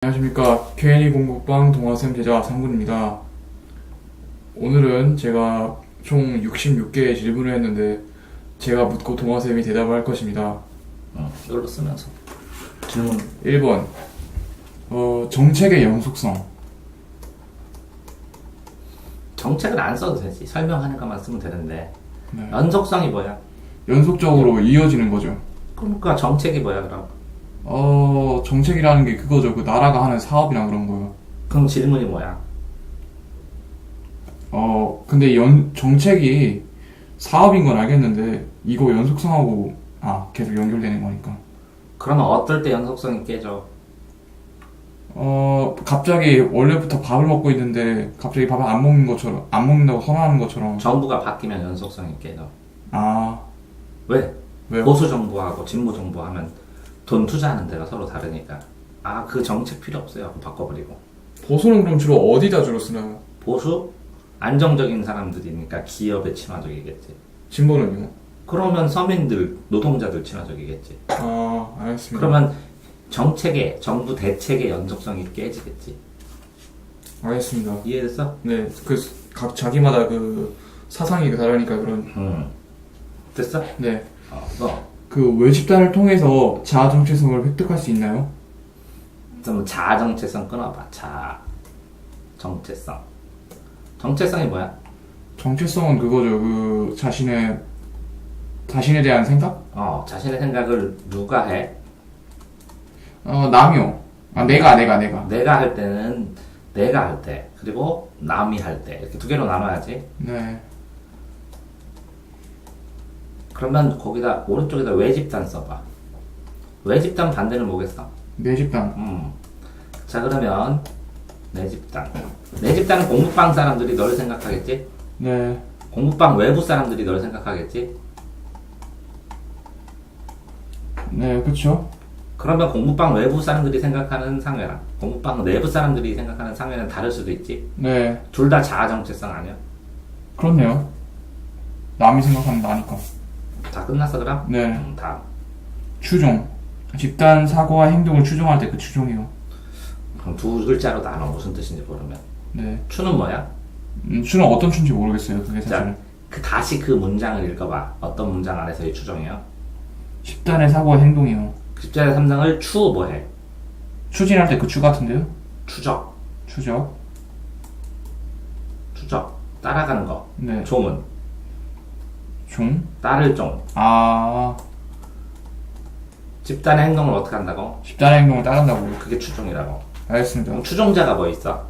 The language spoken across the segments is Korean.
안녕하십니까. K&E 공부방 동화쌤 제자 상군입니다. 오늘은 제가 총 66개의 질문을 했는데 제가 묻고 동화쌤이 대답을 할 것입니다. 이걸로 쓰면서 질문. 1번 정책의 연속성. 정책을 안 써도 되지. 설명하는 것만 쓰면 되는데. 네. 연속성이 뭐야? 연속적으로 이어지는 거죠. 그러니까 정책이 뭐야 그럼? 정책이라는 게 그거죠. 그 나라가 하는 사업이랑 그런 거요. 그럼 질문이 뭐야? 근데 정책이 사업인 건 알겠는데 이거 연속성하고 계속 연결되는 거니까. 그러면 어떨 때 연속성이 깨져? 갑자기 원래부터 밥을 먹고 있는데 갑자기 밥을 안 먹는 것처럼, 안 먹는다고 선언하는 것처럼. 정부가 바뀌면 연속성이 깨져. 왜요? 보수 정부하고 진보 정부 하면 돈 투자하는 데가 서로 다르니까. 그 정책 필요 없어요 하고 바꿔버리고. 보수는 그럼 주로 어디다 주로 쓰나요? 보수? 안정적인 사람들이니까 기업에 친화적이겠지. 진보는요? 그러면 서민들, 노동자들 친화적이겠지. 알겠습니다. 그러면 정부 대책의 연속성이 깨지겠지. 알겠습니다. 이해됐어? 네, 각 자기마다 사상이 다르니까 됐어? 네. 너 외집단을 통해서 자아 정체성을 획득할 수 있나요? 좀 자아 정체성 끊어봐. 자아 정체성. 정체성이 뭐야? 정체성은 그거죠. 자신에 대한 생각? 자신의 생각을 누가 해? 남이요. 내가. 내가 할 때는 내가 할 때, 그리고 남이 할 때, 이렇게 두 개로 나눠야지. 네. 그러면 거기다 오른쪽에다 외집단 써봐. 외집단 반대는 뭐겠어? 내 집단. 자, 그러면 내 집단은 공부방 사람들이 너를 생각하겠지? 네. 공부방 외부 사람들이 너를 생각하겠지? 네, 그쵸. 그러면 공부방 외부 사람들이 생각하는 상회랑 공부방 내부 사람들이 생각하는 상회는 다를 수도 있지? 네. 둘 다 자아 정체성 아니야? 그렇네요. 남이 생각하는 나니까. 다 끝났어 그럼? 네. 다음. 추종. 집단 사고와 행동을 추종할 때 그 추종이요. 그럼 두 글자로 나눠. 무슨 뜻인지 모르면. 네. 추는 뭐야? 추는 어떤 추인지 모르겠어요. 그게 사실은. 다시 그 문장을 읽어봐. 어떤 문장 안에서의 추정이요? 집단의 사고와 행동이요. 집단의 3장을 추 뭐해? 추진할 때 그 추 같은데요? 추적. 추적. 따라가는 거. 네. 종은? 종. 따를 종. 집단의 행동을 어떻게 한다고? 집단의 행동을 따른다고. 그게 추종이라고. 알겠습니다. 그럼 추종자가 뭐 있어?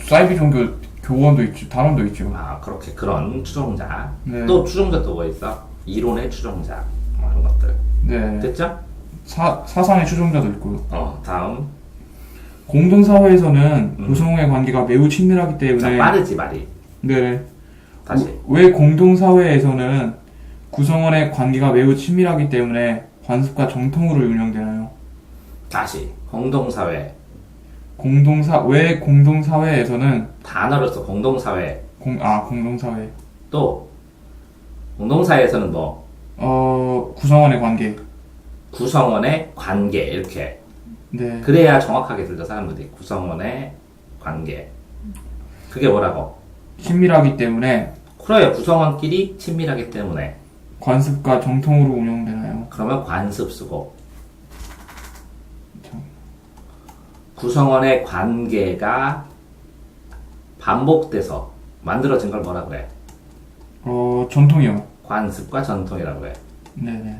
사이비 종교 교원도 있죠. 단원도 있죠. 그렇게 그런 추종자. 네. 또 추종자 또 뭐 있어? 이론의 추종자. 이런 것들. 네. 됐죠? 사상의 추종자도 있고요. 다음. 공동사회에서는 구성원의 관계가 매우 친밀하기 때문에. 자, 빠르지 말이. 네. 다시. 왜 공동사회에서는 구성원의 관계가 매우 친밀하기 때문에 관습과 정통으로 운영되나요? 다시. 공동사회. 왜 공동사회에서는 단어를 써. 공동사회. 공동사회. 또 공동사회에서는 뭐? 구성원의 관계. 구성원의 관계 이렇게. 네. 그래야 정확하게 들죠 사람들이. 구성원의 관계. 그게 뭐라고? 친밀하기 때문에. 그래요. 구성원끼리 친밀하기 때문에. 관습과 정통으로 운영되나요? 그러면 관습 쓰고. 구성원의 관계가 반복돼서 만들어진 걸 뭐라 그래? 전통이요. 관습과 전통이라고 해. 네네.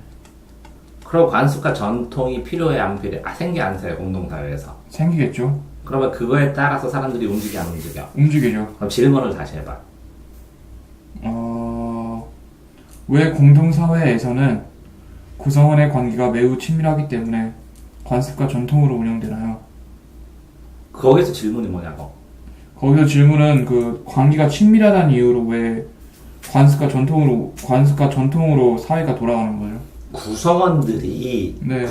그럼 관습과 전통이 필요해 안 필요해? 생기 안 세? 공동사회에서. 생기겠죠. 그러면 그거에 따라서 사람들이 움직여 안 움직여? 움직이죠. 그럼 질문을 다시 해봐. 왜 공동사회에서는 구성원의 관계가 매우 친밀하기 때문에 관습과 전통으로 운영되나요? 거기서 질문이 뭐냐고. 거기서 질문은 관계가 친밀하다는 이유로 왜 관습과 전통으로 사회가 돌아가는 거예요? 구성원들이 네.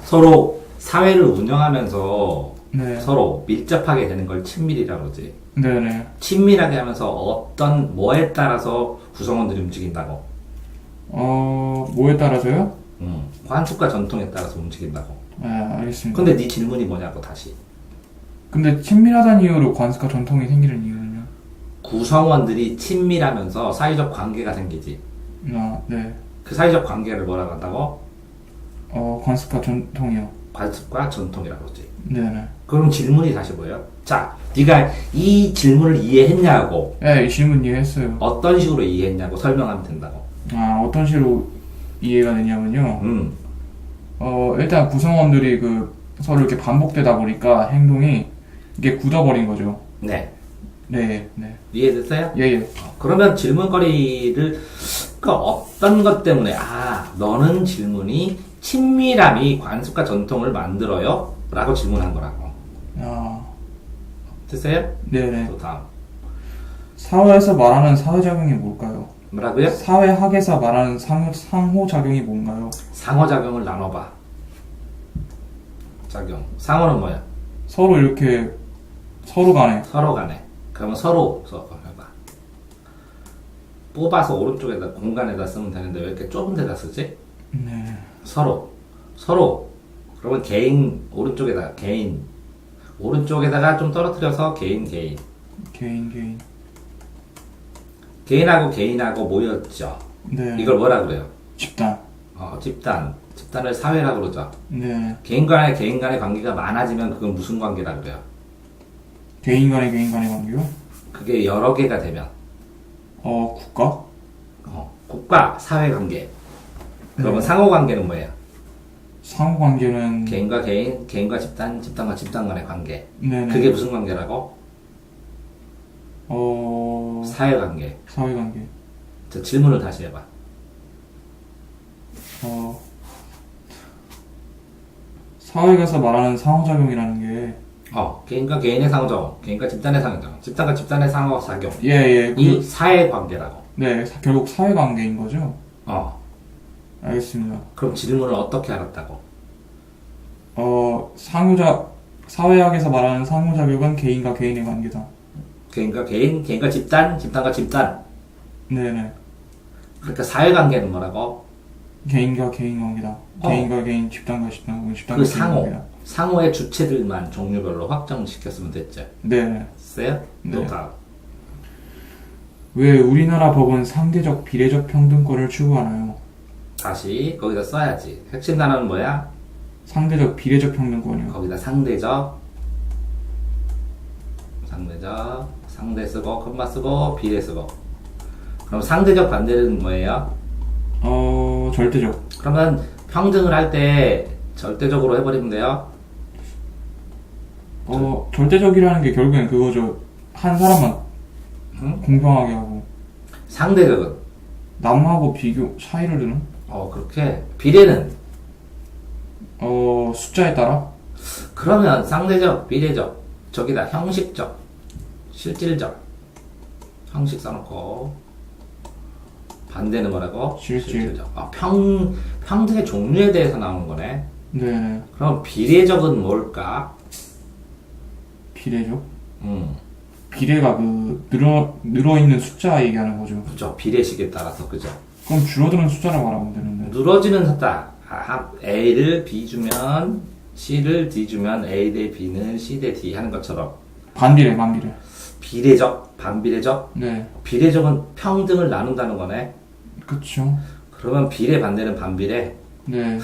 서로 사회를 운영하면서 네. 서로 밀접하게 되는 걸 친밀이라고 그러지. 네네. 친밀하게 하면서 어떤 뭐에 따라서 구성원들이 움직인다고. 뭐에 따라서요? 관습과 전통에 따라서 움직인다고. 알겠습니다. 근데 네 질문이 뭐냐고 다시. 근데 친밀하다는 이유로 관습과 전통이 생기는 이유는요? 구성원들이 친밀하면서 사회적 관계가 생기지. 네. 그 사회적 관계를 뭐라고 한다고? 관습과 전통이요. 관습과 전통이라고 그러지. 네네. 그럼 질문이 다시 뭐예요? 자, 네가 이 질문을 이해했냐고, 네, 이 질문 이해했어요. 어떤 식으로 이해했냐고 설명하면 된다고. 어떤 식으로 이해가 되냐면요. 음, 일단 구성원들이 서로 이렇게 반복되다 보니까 행동이 이게 굳어버린 거죠. 네. 네, 네. 이해됐어요? 예, 예. 그러면 질문거리를 어떤 것 때문에 너는 질문이 친밀함이 관습과 전통을 만들어요? 라고 질문한 거라고. 됐어요? 네네. 또 다음. 사회에서 말하는 사회작용이 뭘까요? 뭐라고요? 사회학에서 말하는 상호작용이 뭔가요? 상호작용을 나눠봐. 작용. 상호는 뭐야? 서로 이렇게 서로 간에 서로 간에. 그러면 서로 해봐. 뽑아서 오른쪽에다 공간에다 쓰면 되는데 왜 이렇게 좁은 데다 쓰지? 네. 서로. 그러면 개인 오른쪽에다가 개인. 오른쪽에다가 좀 떨어뜨려서 개인. 개인. 개인하고 모였죠. 네. 이걸 뭐라 그래요? 집단. 집단을 사회라고 그러죠. 네. 개인 간의 관계가 많아지면 그건 무슨 관계라 그래요? 개인 간의 관계요? 그게 여러 개가 되면 국가? 국가 사회 관계. 그러면 네. 상호 관계는 뭐예요? 상호 관계는 개인과 개인, 개인과 집단, 집단과 집단 간의 관계. 네네. 그게 무슨 관계라고? 사회 관계. 사회 관계. 저 질문을 다시 해봐. 사회에서 말하는 상호작용이라는 게 개인과 개인의 상호작용, 개인과 집단의 상호작용, 집단과 집단의 상호작용. 예. 이 사회 관계라고. 네, 결국 사회 관계인 거죠? 알겠습니다. 그럼 질문을 어떻게 알았다고? 사회학에서 말하는 상호작용은 개인과 개인의 관계다. 개인과 개인, 개인과 집단, 집단과 집단. 네네. 그러니까 사회 관계는 뭐라고? 개인과 개인 관계다. 개인과 개인, 집단과 집단, 집단과 그 개인 상호. 관계다. 상호의 주체들만 종류별로 확정시켰으면 됐죠. 네. 됐어요? 또 네. 다음. 왜 우리나라 법은 상대적 비례적 평등권을 추구하나요? 다시 거기다 써야지. 핵심 단어는 뭐야? 상대적 비례적 평등권이요. 거기다 상대적, 상대 쓰고, 콤마 쓰고, 비례 쓰고. 그럼 상대적 반대는 뭐예요? 절대적. 그러면 평등을 할 때 절대적으로 해버리면 돼요? 절대적이라는 게 결국엔 그거죠. 한 사람만 응? 공평하게 하고 상대적은? 남하고 비교 차이를 두는? 그렇게. 비례는? 숫자에 따라? 그러면 상대적, 비례적, 저기다 형식적, 실질적. 형식 써놓고. 반대는 뭐라고? 실질. 실질적. 평등의 종류에 대해서 나오는 거네. 네. 그럼 비례적은 뭘까? 비례적? 음, 비례가 늘어있는 숫자 얘기하는 거죠. 그죠. 비례식에 따라서, 그죠. 그럼 줄어드는 숫자라고 말하면 되는데. 늘어지는 숫자. A를 B 주면, C를 D 주면 A 대 B는 C 대 D 하는 것처럼. 반비례. 비례적, 반비례적. 네. 비례적은 평등을 나눈다는 거네. 그쵸. 그러면 비례 반대는 반비례. 네.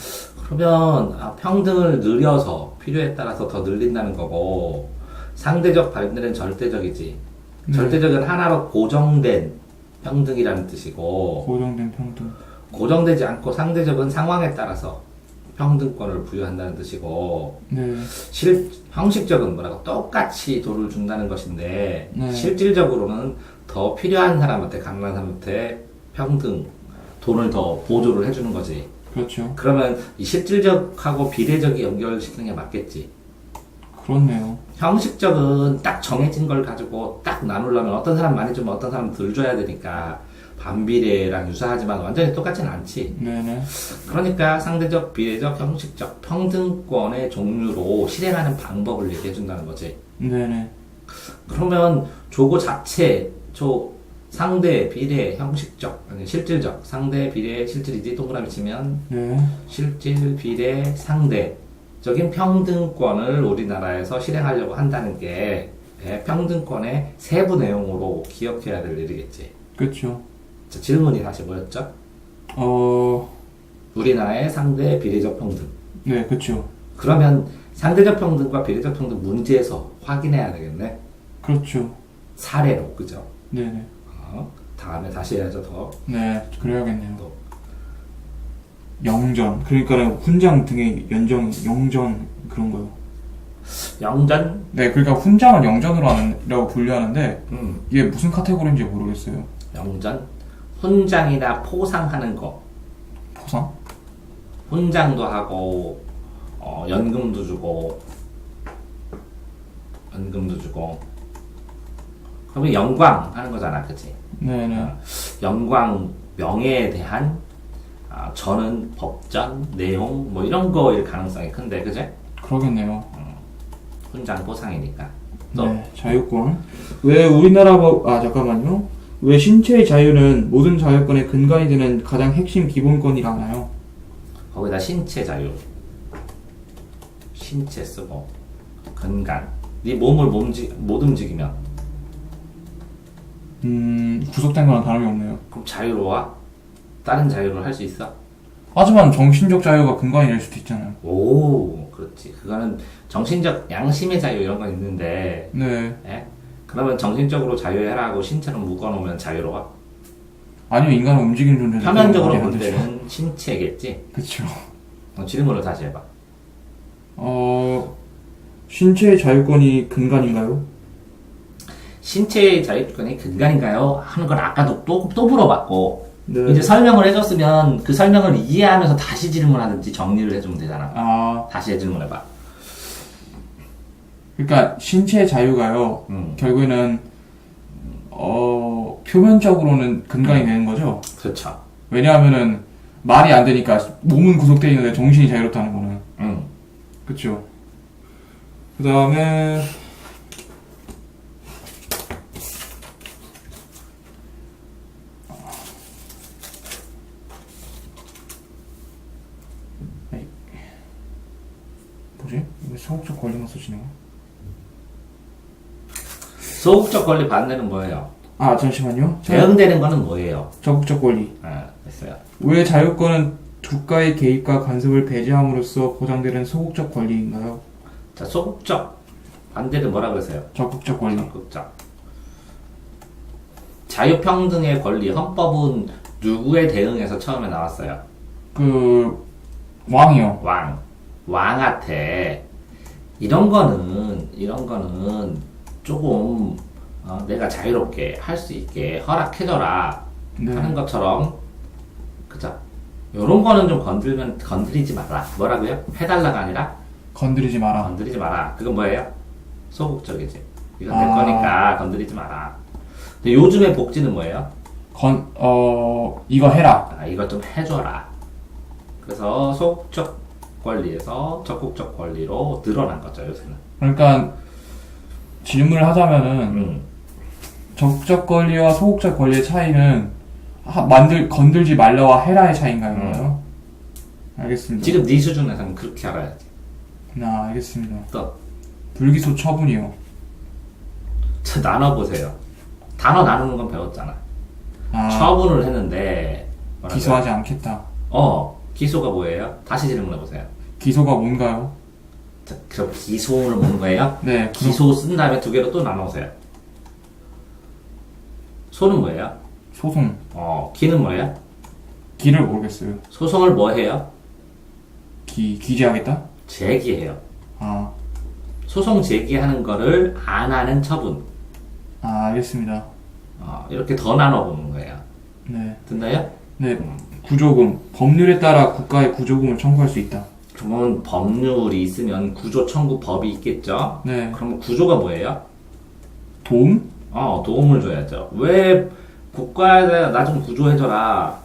그러면 평등을 늘려서 필요에 따라서 더 늘린다는 거고, 상대적 반대는 절대적이지. 네. 절대적은 하나로 고정된 평등이라는 뜻이고, 고정된 평등. 고정되지 않고 상대적은 상황에 따라서 평등권을 부여한다는 뜻이고, 네. 형식적은 뭐라고? 똑같이 돈을 준다는 것인데, 네. 실질적으로는 더 필요한 사람한테, 가난한 사람한테 평등, 돈을 더 보조를 해주는 거지. 그렇죠. 그러면 이 실질적하고 비례적이 연결시키는 게 맞겠지. 그렇네요. 형식적은 딱 정해진 걸 가지고 딱 나누려면 어떤 사람 많이 주면 어떤 사람 덜 줘야 되니까 반비례랑 유사하지만 완전히 똑같진 않지. 네네. 그러니까 상대적, 비례적, 형식적 평등권의 종류로 실행하는 방법을 얘기해 준다는 거지. 네네. 그러면 조거 자체, 상대, 비례, 형식적, 아니 실질적, 상대, 비례, 실질이지 동그라미 치면 네. 실질, 비례, 상대. 적인 평등권을 우리나라에서 실행하려고 한다는 게 평등권의 세부 내용으로 기억해야 될 일이겠지. 그렇죠. 자, 질문이 다시 뭐였죠? 우리나라의 상대 비례적 평등. 네, 그렇죠. 그러면 상대적 평등과 비례적 평등 문제에서 확인해야 되겠네. 그렇죠. 사례로, 그죠? 네네. 다음에 다시 해야죠, 더. 네, 그래야겠네요. 또. 영전, 그러니까 훈장 등의 영전 그런 거요. 영전? 네, 그러니까 훈장을 영전이라고 분류하는데 이게 무슨 카테고리인지 모르겠어요. 영전? 훈장이나 포상하는 거. 포상? 훈장도 하고, 연금도 주고, 그러면 영광 하는 거잖아, 그치? 네네. 영광, 명예에 대한, 저는 법전, 내용, 뭐 이런 거일 가능성이 큰데, 그제? 그러겠네요. 훈장 포상이니까. 또, 네, 자유권. 왜 우리나라 잠깐만요. 왜 신체의 자유는 모든 자유권의 근간이 되는 가장 핵심 기본권이라 하나요? 거기다 신체 자유. 신체 쓰고, 근간. 네 몸을 못 움직이면, 구속된 거랑 다름이 없네요. 그럼 자유로워? 다른 자유를 할 수 있어? 하지만 정신적 자유가 근간이 될 수도 있잖아요. 오, 그렇지. 그거는 정신적 양심의 자유 이런 건 있는데, 네. 예? 그러면 정신적으로 자유해라고 신체로 묶어놓으면 자유로워? 아니요, 인간은 움직이는 존재죠. 표면적으로 볼 때는 신체겠지? 그쵸. 질문을 다시 해봐. 신체의 자유권이 근간인가요? 신체의 자유권이 근간인가요? 하는 건 아까도 또 물어봤고, 네. 이제 설명을 해줬으면 그 설명을 이해하면서 다시 질문하든지 정리를 해주면 되잖아. 다시 질문해봐. 그러니까 신체의 자유가요. 결국에는 표면적으로는 근간이 되는 거죠. 그렇죠. 왜냐하면은 말이 안 되니까 몸은 구속되어 있는데 정신이 자유롭다는 거는. 그렇죠. 그 다음에 뭐지? 왜 소극적 권리만 써지는 거야? 소극적 권리 반대는 뭐예요? 잠시만요. 대응되는 거는 뭐예요? 적극적 권리. 됐어요. 왜 자유권은 국가의 개입과 간섭을 배제함으로써 보장되는 소극적 권리인가요? 자, 소극적 반대는 뭐라 그랬어요? 적극적 권리. 적극적. 자유평등의 권리, 헌법은 누구에 대응해서 처음에 나왔어요? 왕이요. 왕한테 이런 거는 조금 내가 자유롭게 할 수 있게 허락해줘라 하는 것처럼, 그죠? 요런 거는 좀 건드리지 마라. 뭐라고요? 해달라가 아니라 건드리지 마라. 건드리지 마라. 그건 뭐예요? 소극적이지. 이건 내 거니까 건드리지 마라. 근데 요즘의 복지는 뭐예요? 이거 해라. 이거 좀 해줘라. 그래서 소극적 권리에서 적극적 권리로 늘어난 거죠, 요새는. 그러니까 질문을 하자면은 적극적 권리와 소극적 권리의 차이는 건들지 말라와 해라의 차이인가요? 알겠습니다. 지금 네 수준에서는 그렇게 알아야지. 알겠습니다. 또 불기소 처분이요. 자, 나눠보세요. 단어 나누는 건 배웠잖아. 처분을 했는데 뭐라고요? 기소하지 않겠다. 기소가 뭐예요? 다시 질문해보세요. 기소가 뭔가요? 자, 그럼 기소를 묻는 거예요? 네. 기소 쓴 다음에 두 개로 또 나눠보세요. 소는 뭐예요? 소송. 기는 뭐예요? 기를 모르겠어요. 소송을 뭐 해요? 기재하겠다? 제기해요. 소송 제기하는 거를 안 하는 처분. 알겠습니다. 이렇게 더 나눠보는 거예요. 네. 듣나요? 네. 구조금. 법률에 따라 국가에 구조금을 청구할 수 있다. 그러면 법률이 있으면 구조 청구법이 있겠죠? 네. 그러면 구조가 뭐예요? 도움? 도움을 줘야죠. 왜 국가에 나 좀 구조해줘라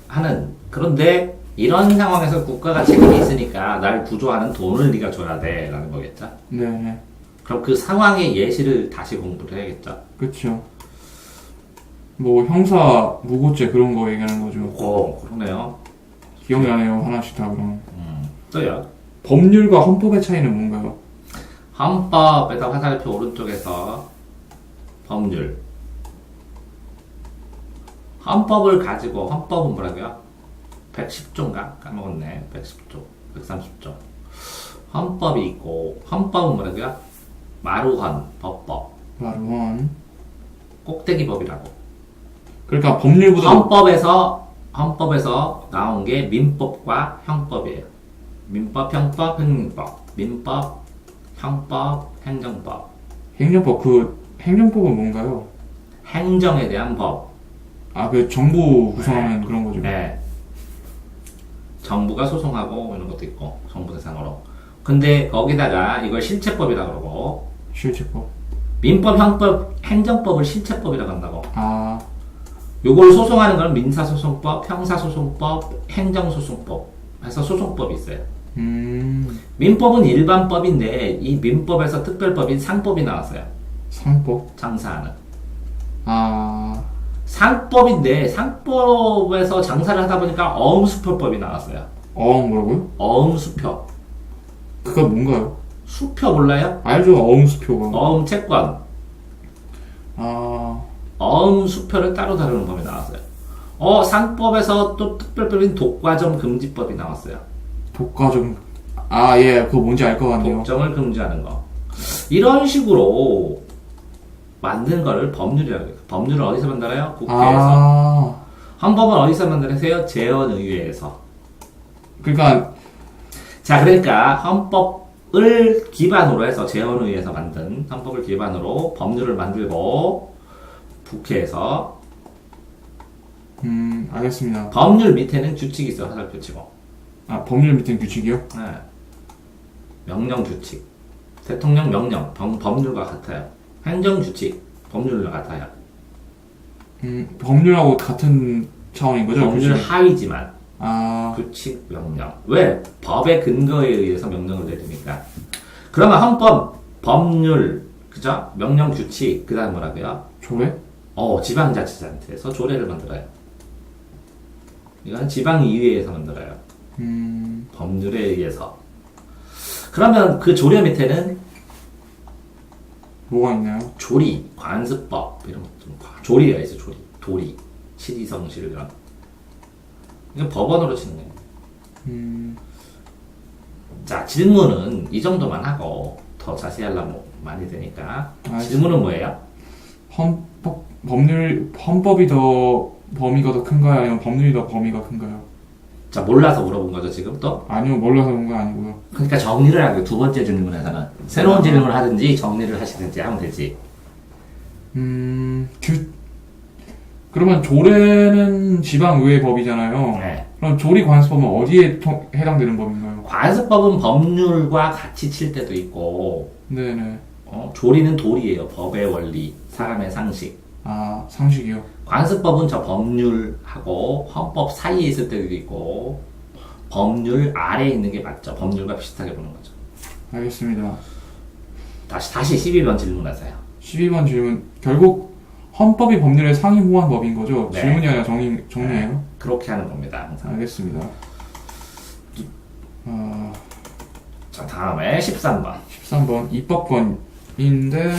하는. 그런데 이런 상황에서 국가가 책임이 있으니까 날 구조하는 돈을 네가 줘야 돼 라는 거겠죠? 네. 그럼 그 상황의 예시를 다시 공부를 해야겠죠? 그쵸. 뭐 형사 무고죄 그런 거 얘기하는 거죠. 그러네요. 기억나네요. 하나씩 다 그럼. 또요? 법률과 헌법의 차이는 뭔가요? 헌법에서 화살표 오른쪽에서 법률. 헌법을 가지고 헌법은 뭐라고요? 110조인가? 까먹었네. 110조, 130조. 헌법이 있고 헌법은 뭐라고요? 마루헌 법법. 마루헌. 꼭대기법이라고. 그러니까 법률보다 헌법에서 나온 게 민법과 형법이에요. 민법, 형법, 행정법. 민법, 형법, 행정법. 행정법. 그 행정법은 뭔가요? 행정에 대한 법. 아, 그 정부 구성하는 그런 거죠. 네. 정부가 소송하고 이런 것도 있고 정부 대상으로. 근데 거기다가 이걸 실체법이라고 그러고 실체법. 민법, 형법, 행정법을 실체법이라고 한다고. 아, 요걸 소송하는 건 민사소송법, 형사소송법, 행정소송법 해서 소송법이 있어요. 민법은 일반법인데 이 민법에서 특별법인 상법이 나왔어요. 상법. 장사하는. 아, 상법인데 상법에서 장사를 하다 보니까 어음수표법이 나왔어요. 뭐라고요? 어음수표. 그거 뭔가요? 수표 몰라요? 알죠, 어음수표가. 어음채권. 아, 어음수표를 따로 다루는 법이 나왔어요. 상법에서 또 특별법인 독과점 금지법이 나왔어요. 독과점. 아, 예, 그거 뭔지 알 것 같네요. 독점을 금지하는 거. 이런 식으로 만든 거를 법률이라고 해요. 법률을 어디서 만들어요? 국회에서. 아, 헌법은 어디서 만들으세요? 재헌의회에서. 그러니까 자, 그러니까 헌법을 기반으로 해서 재헌의회에서 만든 헌법을 기반으로 법률을 만들고 국회에서 알겠습니다. 법률 밑에는 규칙이 있어요. 화살표 치고. 아, 법률 밑에 규칙이요? 네. 명령 규칙. 대통령 명령 법률과 같아요. 행정 규칙 법률과 같아요. 법률하고 같은 차원인 거죠? 법률 규칙이? 하위지만 아, 규칙 명령. 왜? 법의 근거에 의해서 명령을 내리니까. 그러면 헌법, 법률, 그죠? 명령 규칙, 그 다음 뭐라고요? 조례? 지방자치단체에서 조례를 만들어요. 이건 지방의회에서 만들어요. 법률에 의해서. 그러면 그 조례 밑에는 뭐가 있나요? 조리, 관습법 이런 것 좀 조리가 있어. 조리, 도리, 시리성실 이런. 이거 법원으로 치는 거예요. 자, 질문은 이 정도만 하고 더 자세히 하려면 많이 되니까. 질문은 뭐예요? 헌법이 더 범위가 더 큰가요? 아니면 법률이 더 범위가 큰가요? 자, 몰라서 물어본 거죠 지금 또? 아니요, 몰라서 그런 건 아니고요. 그러니까 정리를 하고 두 번째 질문에서는 새로운 질문을 하든지 정리를 하시든지 하면 되지. 그러면 조례는 지방의회 법이잖아요. 네. 그럼 조리관습법은 어디에 해당되는 법인가요? 관습법은 법률과 같이 칠 때도 있고, 네네. 조리는 도리예요. 법의 원리, 사람의 상식. 아, 상식이요? 관습법은 저 법률하고 헌법 사이에 있을 때도 있고, 법률 아래에 있는 게 맞죠. 법률과 비슷하게 보는 거죠. 알겠습니다. 다시 12번 질문하세요. 12번 질문. 결국 헌법이 법률의 상위 호환 법인 거죠? 네. 질문이 아니라 정리예요? 네, 그렇게 하는 겁니다. 항상. 알겠습니다. 자, 다음에 13번. 13번 입법권인데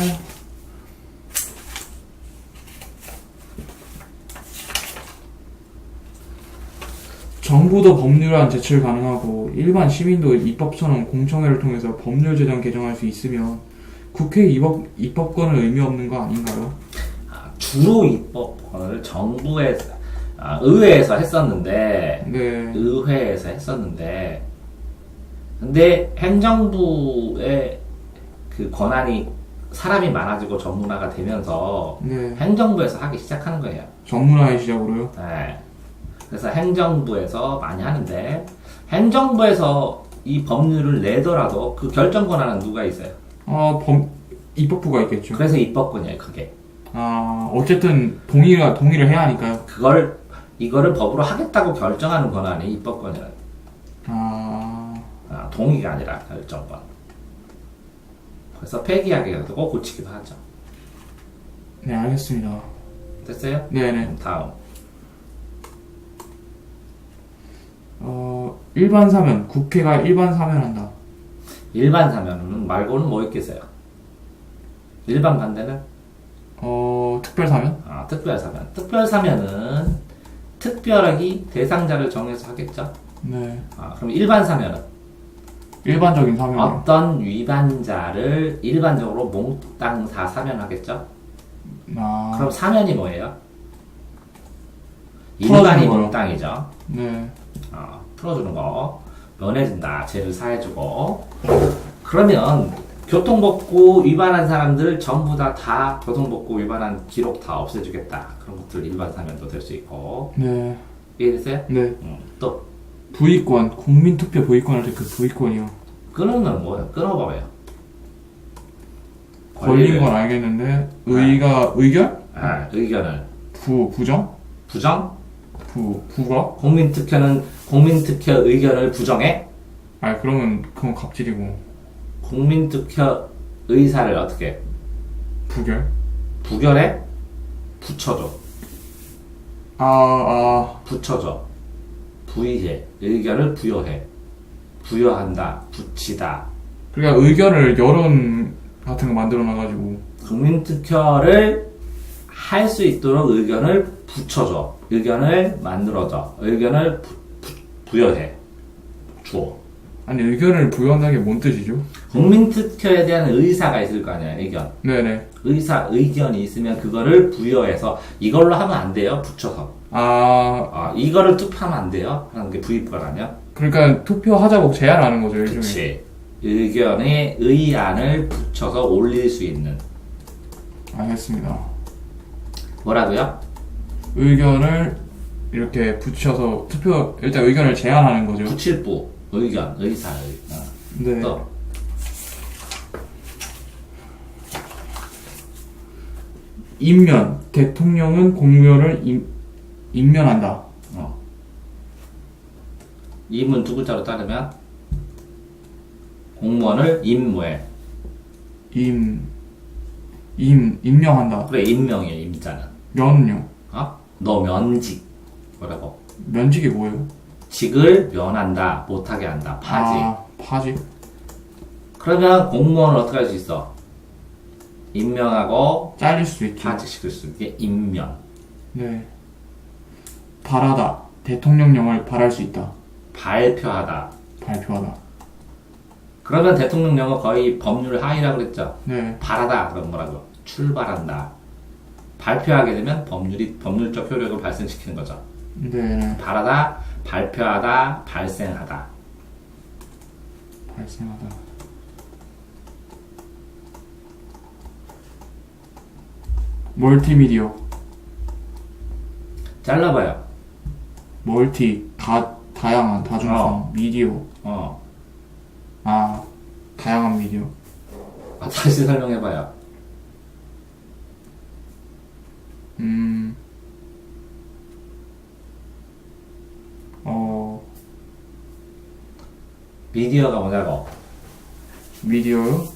정부도 법률안 제출 가능하고 일반 시민도 입법처럼 공청회를 통해서 법률 제정 개정할 수 있으면 국회 입법권은 의미 없는 거 아닌가요? 주로 입법권을 의회에서 했었는데, 네. 의회에서 했었는데, 근데 행정부의 그 권한이 사람이 많아지고 전문화가 되면서 네. 행정부에서 하기 시작하는 거예요. 전문화의 시작으로요? 네. 그래서 행정부에서 많이 하는데, 행정부에서 이 법률을 내더라도 그 결정 권한은 누가 있어요? 입법부가 있겠죠. 그래서 입법권이에요, 그게. 어쨌든 동의를 해야 하니까요. 이거를 법으로 하겠다고 결정하는 권한이 입법권이라요. 동의가 아니라 결정권. 그래서 폐기하기도 하고 고치기도 하죠. 네, 알겠습니다. 됐어요? 네네. 다음. 일반 사면, 국회가 일반 사면한다. 일반 사면 말고는 뭐 있겠어요? 일반 반대는? 특별 사면? 특별 사면. 특별 사면은 특별하게 대상자를 정해서 하겠죠? 네. 그럼 일반 사면은? 일반적인 사면. 어떤 위반자를 일반적으로 몽땅 다 사면하겠죠? 그럼 사면이 뭐예요? 일반이 풀어주는 거요. 몽땅이죠. 네. 풀어주는 거. 면해준다. 죄를 사해주고. 그러면 교통법규 위반한 사람들 전부 다 교통법규 위반한 기록 다 없애주겠다. 그런 것들 일반 사면도 될 수 있고. 네. 이해됐어요? 네. 또 부의권, 국민투표 부의권 할 때 그 부의권이요. 끊으면 뭐예요? 끊어봐요. 걸린 건 알겠는데, 의견? 의견을 부정? 부정? 부가? 국민투표 의견을 부정해? 그러면 그건 갑질이고. 국민투표 의사를 어떻게? 부결? 부결해? 붙여줘. 붙여줘. 부의해. 의견을 부여해. 부여한다. 붙이다. 그러니까 의견을 여론 같은 거 만들어 놔가지고. 국민투표를 할 수 있도록 의견을 붙여줘. 의견을 만들어줘. 의견을 부여해. 주어. 아니, 의견을 부여한다는 게 뭔 뜻이죠? 국민투표에 대한 의사가 있을 거 아니야, 의견. 네네. 의견이 있으면 그거를 부여해서 이걸로 하면 안 돼요, 붙여서. 이거를 투표하면 안 돼요, 하는 게 부의권 아니야? 그러니까 투표하자고 제안하는 거죠, 일종의. 그치. 의견에 의안을 붙여서 올릴 수 있는. 알겠습니다. 뭐라고요? 의견을 이렇게 붙여서 일단 의견을 제안하는 거죠. 붙일부, 의견, 의사, 네. 또 임면. 대통령은 공무원을 임면한다. 임은 두 글자로 따르면 공무원을 임무해. 임명한다. 그래, 임명이에요, 임자는. 면은요? 너 면직. 뭐라고? 면직이 뭐예요? 직을 면한다, 못하게 한다, 파직. 파직? 그러면 공무원을 어떻게 할 수 있어? 임명하고 잘릴 수도 있죠. 파직시킬 수 있게 임명. 네. 발하다. 대통령령을 발할 수 있다. 발표하다. 발표하다. 그러면 대통령령은 거의 법률 하위라고 그랬죠. 네. 발하다. 그럼 뭐라고? 출발한다. 발표하게 되면 법률적 효력을 발생시키는 거죠. 네. 발하다, 발표하다, 발생하다. 발생하다. 멀티미디어. 잘라봐요. 다양한, 다중성, 미디어. 다양한 미디어. 다시 설명해봐요. 미디어가 뭐냐고? 미디어요?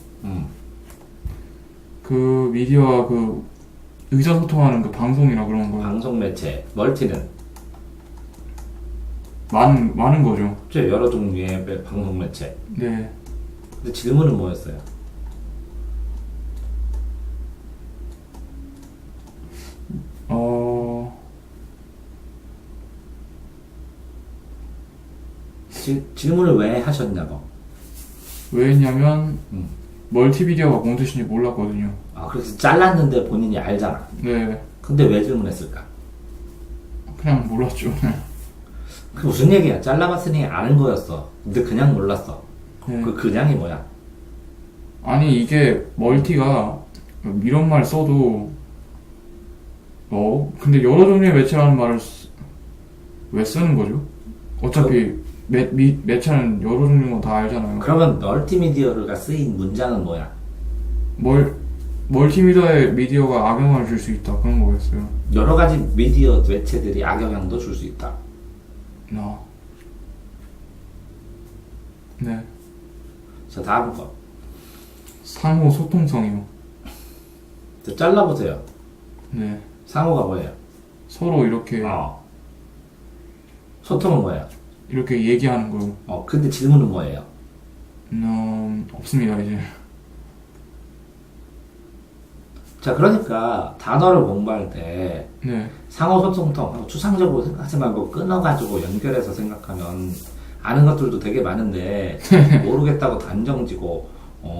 그 미디어와 그 의사소통하는 그 방송이나 그런 거요. 방송 매체. 멀티는? 많은 거죠. 여러 종류의 방송 매체. 네. 근데 질문은 뭐였어요? 질문을 왜 하셨냐고? 왜 했냐면 멀티미디어가 뭔 뜻인지 몰랐거든요. 그래서 잘랐는데 본인이 알잖아. 네. 근데 왜 질문했을까? 그냥 몰랐죠. 그 무슨 얘기야? 잘라봤으니 아는 거였어. 근데 그냥 몰랐어. 네. 그 그냥이 뭐야? 아니, 이게 멀티가 이런 말 써도 근데 여러 종류의 매체라는 말을 왜 쓰는 거죠? 어차피 매체는 여러 종류인 거 다 알잖아요. 그러면 멀티미디어가 쓰인 문장은 뭐야? 미디어가 악영향을 줄 수 있다, 그런 거였어요. 여러 가지 미디어 매체들이 악영향도 줄 수 있다. 네. 자, 다음 거. 상호 소통성이요. 잘라보세요. 네. 상호가 뭐예요? 서로 이렇게 소통은 뭐예요? 이렇게 얘기하는 거요. 근데 질문은 뭐예요? 없습니다, 이제. 자, 그러니까 단어를 공부할 때 네. 상호소통통 추상적으로 생각하지 말고 끊어가지고 연결해서 생각하면 아는 것들도 되게 많은데 모르겠다고 단정지고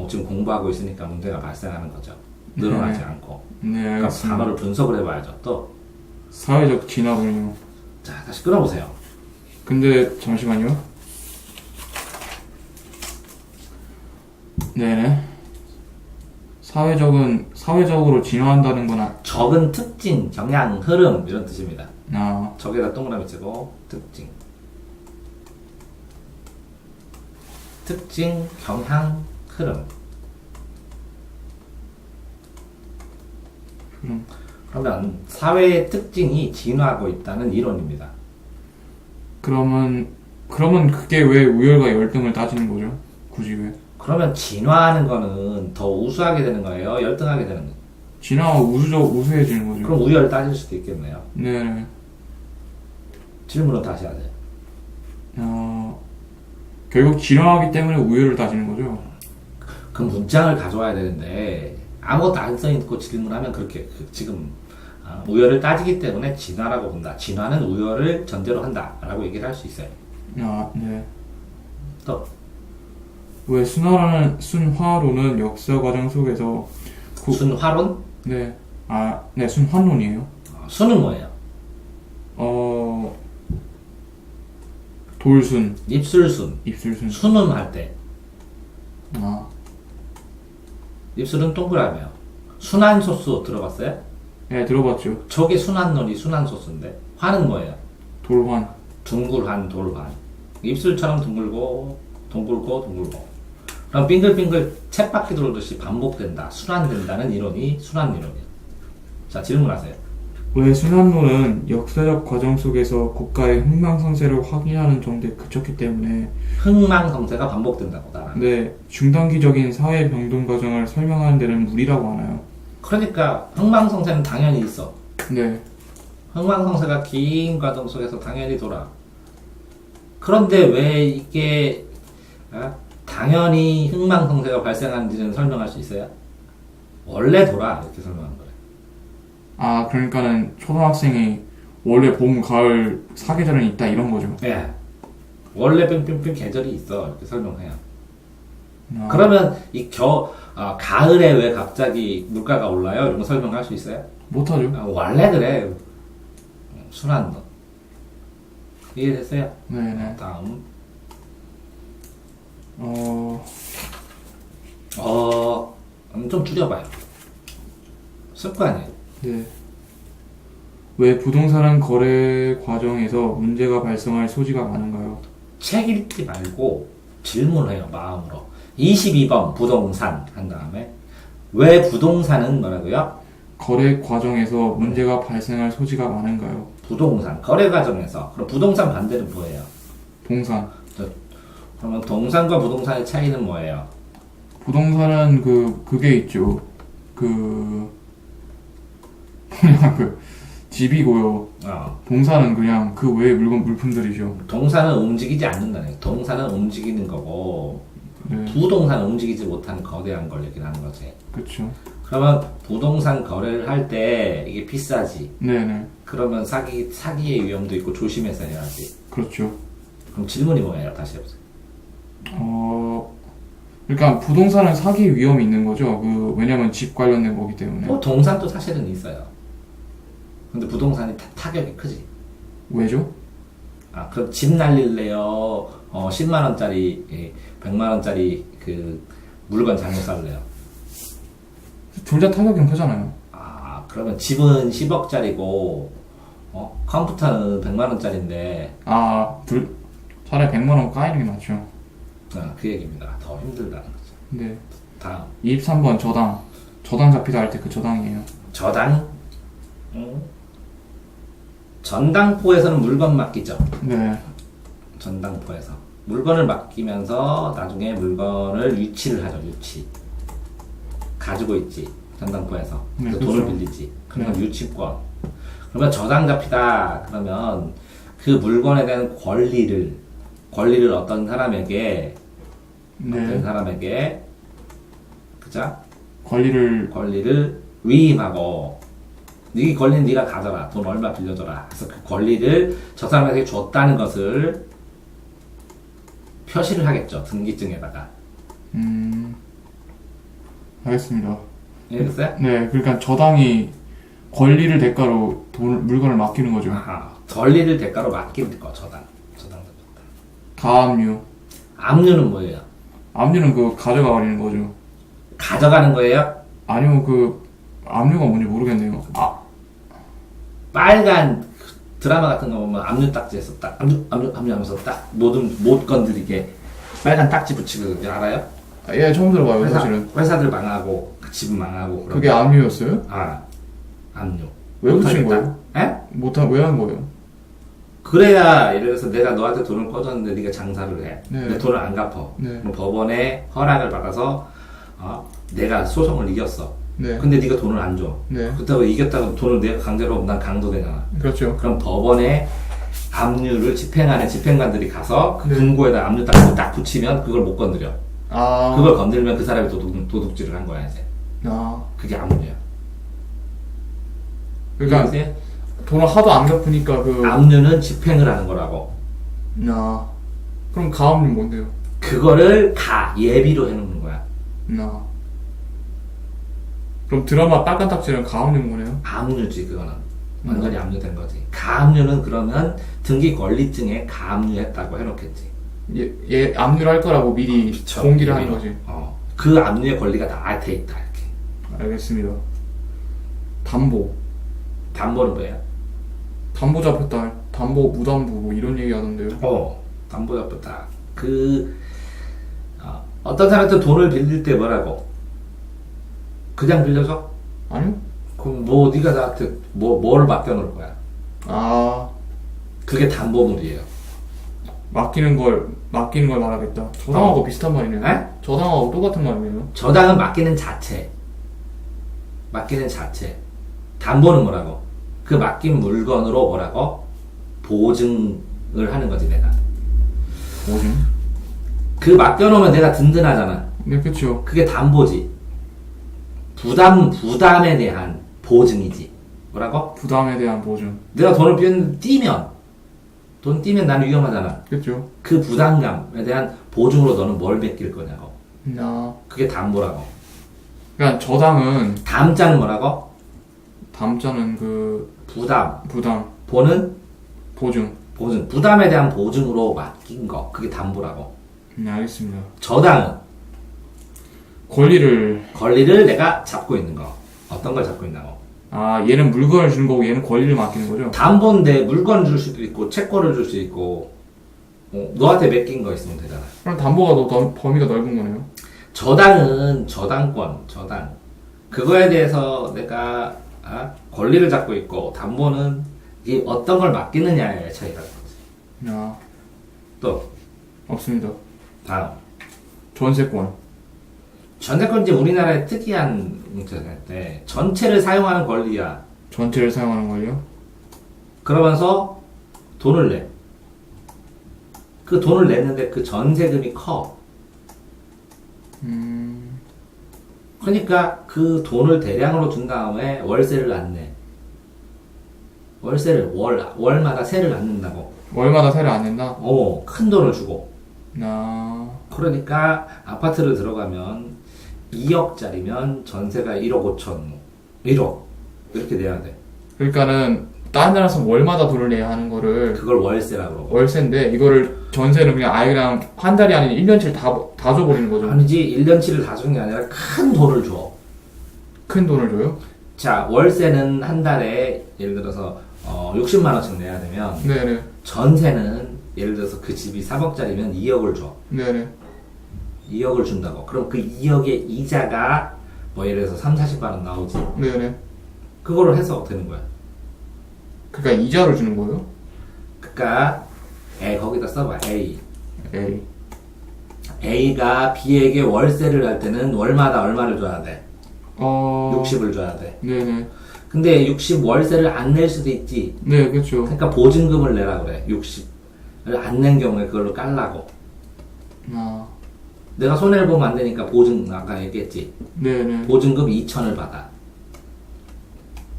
지금 공부하고 있으니까 문제가 발생하는 거죠. 늘어나지 네. 않고. 네, 그러니까 알겠습니다. 단어를 분석을 해봐야죠. 또. 사회적 진화군요. 자, 다시 끊어보세요. 근데, 잠시만요. 네네. 사회적으로 진화한다는 거나, 적은 특징, 경향, 흐름 이런 뜻입니다. 아, 적에다 동그라미 치고 특징. 특징, 경향, 흐름. 그럼, 그러면 사회의 특징이 진화하고 있다는 이론입니다. 그러면 그게 왜 우열과 열등을 따지는 거죠? 굳이 왜? 그러면 진화하는 거는 더 우수하게 되는 거예요? 열등하게 되는 거예요? 진화가 우수해지는 거죠. 그럼 우열 따질 수도 있겠네요. 네네. 질문은 다시 하세요. 결국 진화하기 때문에 우열을 따지는 거죠. 그 문장을 가져와야 되는데 아무것도 안 써있고 질문하면 그렇게 지금 우열을 따지기 때문에 진화라고 본다. 진화는 우열을 전제로 한다. 라고 얘기를 할 수 있어요. 아, 네. 또 왜 순화론은 역사 과정 속에서 순화론? 네. 네, 순환론이에요. 순은 뭐예요? 돌순, 입술순. 입술순. 순음할 때 아, 입술은 동그라미요. 순환소수 들어봤어요? 네, 들어봤죠. 저게 순환론이 순환소수인데 화는 뭐예요? 돌환. 둥글환 돌환. 입술처럼 둥글고 그럼 빙글빙글 쳇바퀴 돌듯이 반복된다. 순환된다는 이론이 순환이론이에요. 자, 질문하세요. 왜 순환론은 역사적 과정 속에서 국가의 흥망성쇠를 확인하는 정도에 그쳤기 때문에 흥망성쇠가 반복된다고 나라. 네, 중단기적인 사회 병동 과정을 설명하는 데는 무리라고 하나요? 그러니까 흥망성쇠는 당연히 있어. 네, 흥망성쇠가 긴 과정 속에서 당연히 돌아. 그런데 왜 이게 당연히 흥망성쇠가 발생하는지는 설명할 수 있어요? 원래 돌아 이렇게 설명한 거예요. 아, 그러니까는 초등학생이 원래 봄, 가을, 사계절은 있다 이런 거죠. 예. 원래 뿅뿅뿅 계절이 있어 이렇게 설명해요. 아, 그러면 가을에 왜 갑자기 물가가 올라요? 이런 거 설명할 수 있어요? 못하죠. 원래 그래. 순환론. 이해됐어요? 네네. 다음. 좀 줄여봐요. 습관이에요. 네. 왜 부동산 거래 과정에서 문제가 발생할 소지가 많은가요? 책 읽지 말고 질문해요, 마음으로. 22번 부동산 한 다음에 왜 부동산은 뭐라고요? 거래 과정에서 문제가 발생할 소지가 많은가요? 부동산 거래 과정에서. 그럼 부동산 반대는 뭐예요? 동산. 그러면 동산과 부동산의 차이는 뭐예요? 부동산은 그게 있죠. 그냥 집이고요. 동산은 그냥 그 외의 물품들이죠. 동산은 움직이지 않는다는 거예요. 동산은 움직이는 거고 네. 부동산은 움직이지 못하는 거대한 걸 얘기하는 거지. 그렇죠. 그러면 부동산 거래를 할 때 이게 비싸지. 네네. 그러면 사기의 위험도 있고 조심해서 해야지. 그렇죠. 그럼 질문이 뭐예요? 다시 해보세요. 그러니까 부동산은 사기 위험이 있는 거죠. 왜냐면 집 관련된 거기 때문에. 뭐 동산도 사실은 있어요. 근데 부동산이 타격이 크지. 왜죠? 그럼 집 날릴래요? 10만 원짜리, 100만 원짜리 그 물건 잘못 살래요? 둘 다 타격은 크잖아요. 그러면 집은 10억짜리고 컴퓨터는 100만 원짜리인데 차라리 100만 원 까이는 게 낫죠. 그 얘기입니다. 더 힘들다는 거죠. 네. 다음 23번 저당 잡히다 할 때 그 저당이에요. 저당. 전당포에서는 물건 맡기죠. 네. 전당포에서 물건을 맡기면서 나중에 물건을 유치를 하죠. 유치. 가지고 있지. 전당포에서. 네, 그래서 그렇죠. 돈을 빌리지. 그러면 네. 유치권. 그러면 저당 잡히다. 그러면 그 물건에 대한 권리를 어떤 사람에게 네. 어떤 사람에게 그죠? 권리를 위임하고 네 권리는 네가 가져라. 돈 얼마 빌려줘라. 그래서 그 권리를 저 사람에게 줬다는 것을 표시를 하겠죠. 등기증에다가. 알겠습니다. 이해됐어요? 네, 그러니까 저당이 권리를 대가로 물건을 맡기는 거죠. 아하. 권리를 대가로 맡기는 거. 저당. 가압류. 압류는 뭐예요? 압류는 그 가져가 버리는 거죠. 가져가는 거예요? 아니면 그 압류가 뭔지 모르겠네요. 빨간 드라마 같은 거 보면 압류 딱지에서 딱 압류 하면서 딱 못 건드리게 빨간 딱지 붙이거든요. 알아요? 예, 처음 들어봐요, 사실은. 회사들 망하고 집 망하고 그런 그게 거. 압류였어요? 압류. 왜 붙인 못하겠다. 거예요? 에? 왜 한 거예요? 그래야 예를 들어서 내가 너한테 돈을 꿔줬는데 네가 장사를 해. 네. 근데 돈을 안 갚어. 네. 그럼 법원에 허락을 받아서 내가 소송을 이겼어. 네. 근데 네가 돈을 안 줘. 네. 그렇다고 이겼다고 돈을 내가 강제로 난 강도되잖아. 그렇죠. 그럼 법원에 압류를 집행하는 집행관들이 가서 그 네. 금고에다 압류 딱 붙이면 그걸 못 건드려. 아. 그걸 건들면 그 사람이 도둑질을 한 거야 이제. 그게 압류야. 그러니까 이해되세요? 돈을 하도 안 갚으니까 압류는 집행을 하는 거라고. 그럼 가압류 뭔데요? 그거를 예비로 해놓는 거야. 그럼 드라마 빨간 딱지는 가압류인 거네요? 압류지 그거는. 완전히 압류된 거지. 가압류는 그러면 등기 권리증에 가압류했다고 해놓겠지. 얘 압류를 할 거라고 미리 그쵸. 공기를 하는 거지. 그 압류의 권리가 다 돼 있다 이렇게. 알겠습니다. 담보. 담보는 뭐야? 담보 잡혔다. 담보, 무담보 뭐 이런 얘기 하던데요. 담보 잡혔다. 어떤 사람한테 돈을 빌릴 때 뭐라고? 그냥 빌려줘? 아니요? 그럼 네가 나한테 뭘 맡겨놓을 거야? 그게 담보물이에요. 맡기는 걸 말하겠다. 저당하고 비슷한 말이네요. 에? 저당하고 똑같은 말이네요. 저당은 맡기는 자체. 담보는 뭐라고? 그 맡긴 물건으로 뭐라고? 보증을 하는 거지 내가. 뭐죠? 그 맡겨놓으면 내가 든든하잖아. 네, 그쵸. 그게 담보지. 부담에 대한 보증이지. 뭐라고? 부담에 대한 보증. 내가 돈을 돈 띄면 나는 위험하잖아. 그쵸. 그 부담감에 대한 보증으로 너는 뭘 맡길 거냐고. 그게 담보라고. 그러니까 저당은 담자는 뭐라고? 담자는 부담. 보는 보증. 부담에 대한 보증으로 맡긴 거. 그게 담보라고. 네, 알겠습니다. 저당은 권리를 내가 잡고 있는 거. 어떤 걸 잡고 있나고. 얘는 물건을 주는 거고 얘는 권리를 맡기는 거죠? 담보인데 물건을 줄 수도 있고 채권을 줄 수 있고 너한테 맡긴 거 있으면 되잖아. 그럼 담보가 더 범위가 넓은 거네요? 저당은 저당. 그거에 대해서 내가 권리를 잡고 있고 담보는 이 어떤 걸 맡기느냐의 차이가 있는 거지. 또 없습니다. 다음. 전세권. 전세권이 우리나라의 특이한 문제인데 전체를 사용하는 권리야. 전체를 사용하는 거예요? 그러면서 돈을 내. 그 돈을 내는데 그 전세금이 커. 그러니까 그 돈을 대량으로 준 다음에 월세를 안 내. 월세를 월마다 세를 안 낸다고. 월마다 세를 안 낸다? 큰 돈을 주고. 그러니까 그러니까 아파트를 들어가면 2억짜리면 전세가 1억 5천, 1억 이렇게 내야 돼. 그러니까는 다른 나라에서 월마다 돈을 내야 하는 거를 그걸 월세라고 그러고. 월세인데 이거를 전세는 그냥 한 달이 아닌 1년치를 다 줘버리는 거죠. 아니지, 1년치를 다 주는 게 아니라 큰 돈을 줘. 큰 돈을 줘요? 자, 월세는 한 달에 예를 들어서 60만 원씩 내야 되면 네네. 전세는 예를 들어서 그 집이 3억짜리면 2억을 줘. 네네. 2억을 준다고. 그럼 그 2억의 이자가 예를 들어서 3, 40만 원 나오지. 네네. 그거를 해서 되는 거야. 그러니까 이자를 주는 거예요? 그러니까 거기다 써봐. A. A. A가 B에게 월세를 할 때는 월마다 얼마를 줘야 돼? 60을 줘야 돼. 네네. 근데 60 월세를 안 낼 수도 있지. 네, 그렇죠. 그러니까 보증금을 내라 그래. 60을 안 낸 경우에 그걸로 깔라고. 내가 손해를 보면 안 되니까 아까 얘기했지. 네네. 보증금 2천을 받아.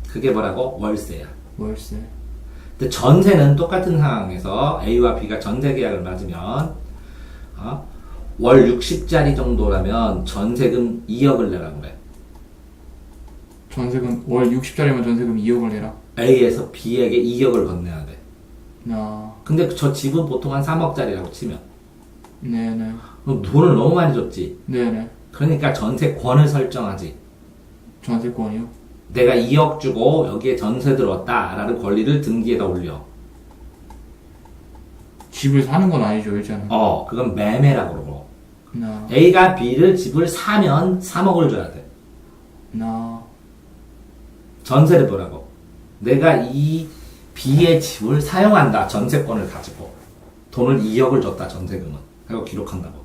그게 뭐라고? 월세야. 월세. 근데 전세는 똑같은 상황에서 A와 B가 전세 계약을 맞으면 월 60짜리 정도라면 전세금 2억을 내라는 거야. 전세금 월 60짜리면 전세금 2억을 내라. A에서 B에게 2억을 건네야 돼. 아, 근데 저 집은 보통 한 3억짜리라고 치면 네네. 그럼 돈을 너무 많이 줬지. 네네. 그러니까 전세권을 설정하지. 전세권이요? 내가 2억 주고 여기에 전세 들어왔다라는 권리를 등기에다 올려. 집을 사는 건 아니죠, 일단은. 그건 매매라고 그러고. 나, A가 B를 집을 사면 3억을 줘야 돼. 나, 전세를 보라고. 내가 이 B의 집을 사용한다. 전세권을 가지고. 돈을 2억을 줬다. 전세금은. 하고 기록한다고.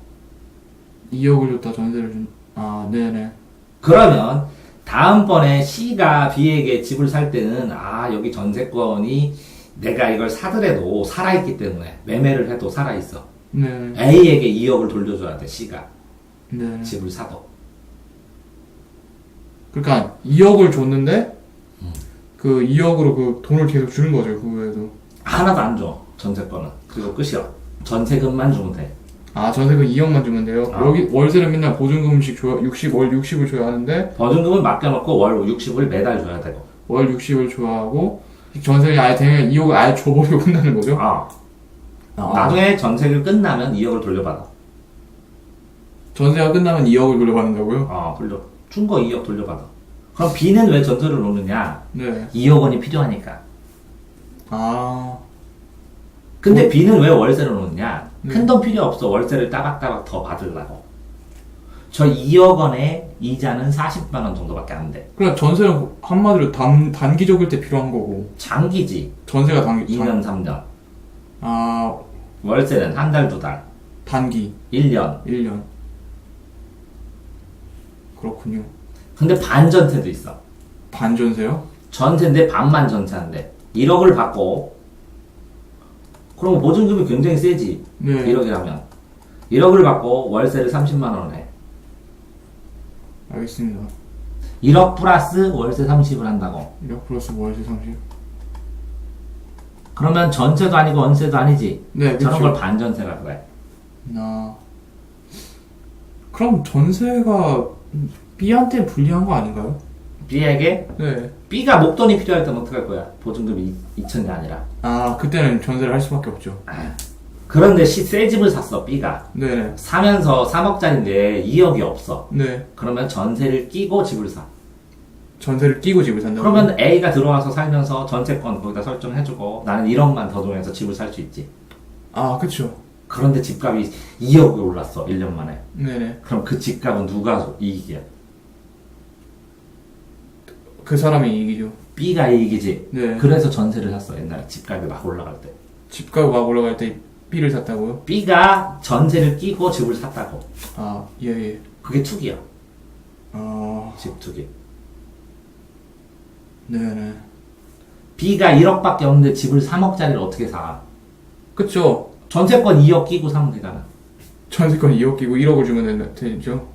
2억을 줬다 전세를 준, 아, 네네. 그러면 다음번에 C가 B에게 집을 살 때는 여기 전세권이 내가 이걸 사더라도 살아있기 때문에 매매를 해도 살아있어. 네네. A에게 2억을 돌려줘야 돼. C가 네네. 집을 사도. 그러니까 2억을 줬는데, 그 2억으로 그 돈을 계속 주는 거죠, 그 외에도. 하나도 안 줘. 전세권은. 그리고 끝이야. 전세금만 주면 돼. 아, 전세금 2억만 주면 돼요? 아. 여기 월세는 맨날 보증금씩 줘야, 월 60을 줘야 하는데, 보증금은 맡겨놓고 월 60을 매달 줘야 되고. 월 60을 줘야 하고, 전세금이 아예 되면 2억을 아예 줘버리고 끝나는 거죠? 나중에 전세를 끝나면 2억을 돌려받아. 전세가 끝나면 2억을 돌려받는다고요? 준 거 2억 돌려받아. 그럼 B는 왜 전세를 놓느냐? 네. 2억 원이 필요하니까. 아, 근데 B는 왜 월세를 놓느냐? 네. 큰 돈 필요 없어. 월세를 따박따박 더 받으려고. 저 2억 원의 이자는 40만 원 정도밖에 안 돼. 그러니까 전세는 한마디로 단기적일 때 필요한 거고, 장기지. 전세가 단기, 2년, 3년. 아, 월세는 한 달, 두 달. 단기, 1년. 1년. 그렇군요. 근데 반전세도 있어. 반전세요? 전세인데 반만 전세한대. 1억을 받고, 그럼 보증금이 굉장히 세지. 네. 1억이라면. 1억을 받고 월세를 30만 원 해. 알겠습니다. 1억 플러스 월세 30을 한다고. 1억 플러스 월세 30. 그러면 전세도 아니고 원세도 아니지. 네, 저런 그렇죠. 걸 반전세라고 그래. 그럼 전세가 B한테 불리한 거 아닌가요? B에게 네. B가 목돈이 필요할 때는 어떡할 거야? 보증금이 2천이 아니라. 아, 그때는 전세를 할 수밖에 없죠. 그런데 새 집을 샀어, B가. 네네. 사면서 3억짜리인데 2억이 없어. 네. 그러면 전세를 끼고 집을 사. 전세를 끼고 집을 산다고? 그러면 A가 들어와서 살면서 전세권 거기다 설정해주고 나는 1억만 더 돈해서 집을 살 수 있지. 아, 그쵸. 그런데 집값이 2억이 올랐어, 1년 만에. 네네. 그럼 그 집값은 누가 이익이야? 그 사람이 이익이죠. B가 이익이지. 네. 그래서 전세를 샀어, 옛날에 집값이 막 올라갈 때. 집값이 막 올라갈 때 B를 샀다고요? B가 전세를 끼고 집을 샀다고. 아, 예, 예. 그게 투기야. 아, 집 투기. 네네. B가 1억밖에 없는데 집을 3억짜리를 어떻게 사? 그쵸. 전세권 2억 끼고 사면 되잖아. 전세권 2억 끼고 1억을 주면 되죠?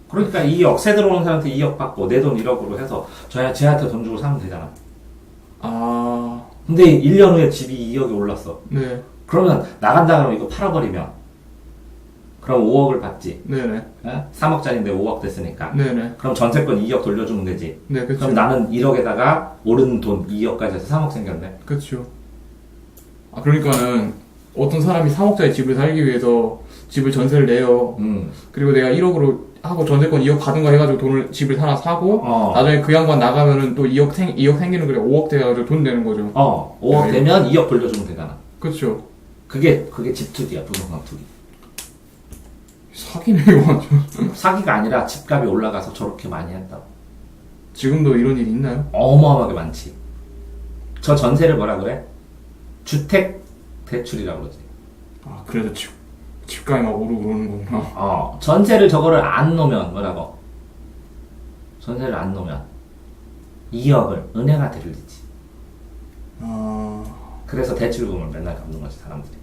그러니까 2억, 새 들어오는 사람한테 2억 받고 내 돈 1억으로 해서 쟤한테 돈 주고 사면 되잖아. 아, 근데 1년 후에 집이 2억이 올랐어. 네. 그러면 나간다 그러면 이거 팔아버리면 그럼 5억을 받지. 네네. 3억짜리인데 5억 됐으니까. 네네. 그럼 전세권 2억 돌려주면 되지. 네, 그쵸. 그럼 나는 1억에다가 오른 돈 2억까지 해서 3억 생겼네. 그쵸. 아, 그러니까는 어떤 사람이 3억짜리 집을 살기 위해서 집을 전세를 내요. 그리고 내가 1억으로 하고 전세권 2억 받은 거 해가지고 집을 하나 사고, 나중에 그 양반 나가면은 또 2억 생기는 거래. 5억 돼가지고 돈 되는 거죠. 5억 네. 되면 2억 돌려주면 되잖아. 그쵸. 그게 집 투기야, 부동산 투기. 사기네요, 완전. 사기가 아니라 집값이 올라가서 저렇게 많이 했다고. 지금도 이런 일이 있나요? 어마어마하게 많지. 저 전세를 뭐라 그래? 주택 대출이라고 그러지. 아, 그래서 집값이 막 오르고 그러는 거구나. 전세를 저거를 안 놓으면 뭐라고? 전세를 안 놓으면 2억을 은행한테 빌리지. 아, 그래서 대출금을 맨날 갚는 거지, 사람들이.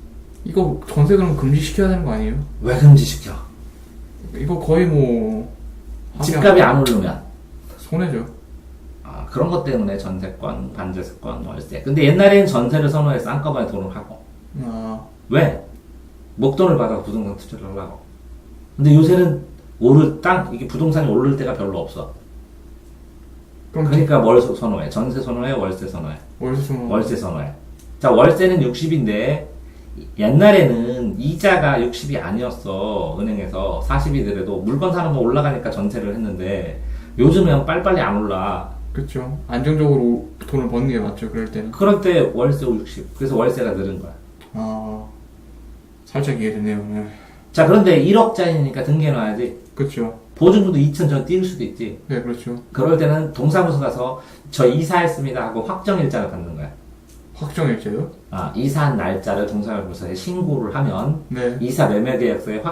이거 전세 그럼 금지시켜야 되는 거 아니에요? 왜 금지시켜? 이거 거의 뭐 집값이 안 오르면 손해죠. 아, 그런 것 때문에 전세권, 반대세권, 월세. 근데 옛날에는 전세를 선호해서 한꺼번에 돈을 하고. 왜? 목돈을 받아 부동산 투자를 하려고. 근데 요새는 이게 부동산이 오를 때가 별로 없어. 그러니까 뭘 선호해? 전세 선호해? 월세 선호해? 월세 선호해. 자, 월세는 60인데 옛날에는 이자가 60이 아니었어. 은행에서 40이더라도 물건 사는 거 올라가니까 전세를 했는데 요즘은 빨리빨리 안 올라. 그렇죠. 안정적으로 돈을 버는 게 맞죠. 그럴 때는. 그럴 때 월세 60. 그래서 월세가 늘은 거야. 살짝 이해되네요. 네. 자, 그런데 1억짜리니까 등기해놔야지. 그렇죠. 보증금도 2천 전 띄울 수도 있지. 네, 그렇죠. 그럴 때는 동사무소 가서 저 이사했습니다 하고 확정일자를 받는 거야. 확정일자요? 이사한 날짜를 동사무소에 신고를 하면 네. 이사 매매계약서에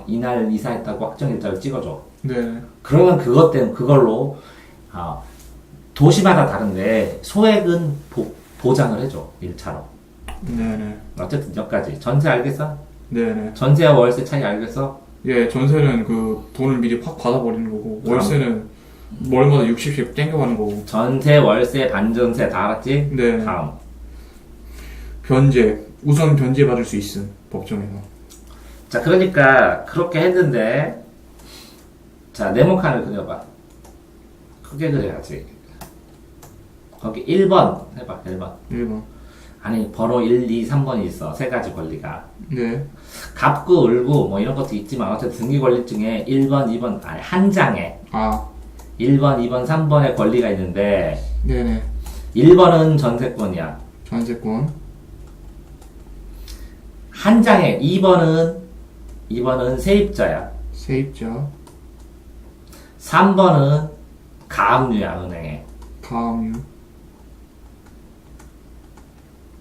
이날 이사했다고 확정일자를 찍어줘. 네. 그러면 그것 때문에 그걸로 도시마다 다른데 소액은 보장을 해줘. 1차로. 네네. 어쨌든 여기까지. 전세 알겠어? 네네. 전세와 월세 차이 알겠어? 예, 전세는 그 돈을 미리 확 받아버리는 거고, 월세는 월마다 60씩 땡겨가는 거고. 전세, 월세, 반전세 다 알았지? 네. 다음. 우선 변제 받을 수 있음, 법정에서. 자, 그러니까 그렇게 했는데, 자, 네모칸을 그려봐. 크게 그려야지. 거기 1번 해봐. 1번. 아니, 번호 1, 2, 3번이 있어. 세 가지 권리가. 네. 갑구, 을구 뭐 이런 것도 있지만 어쨌든 등기 권리 중에 1번, 2번 한 장에 1번, 2번, 3번의 권리가 있는데 네네. 1번은 전세권이야. 전세권. 한 장에 2번은 세입자야. 세입자. 3번은 가압류야, 은행에. 가압류.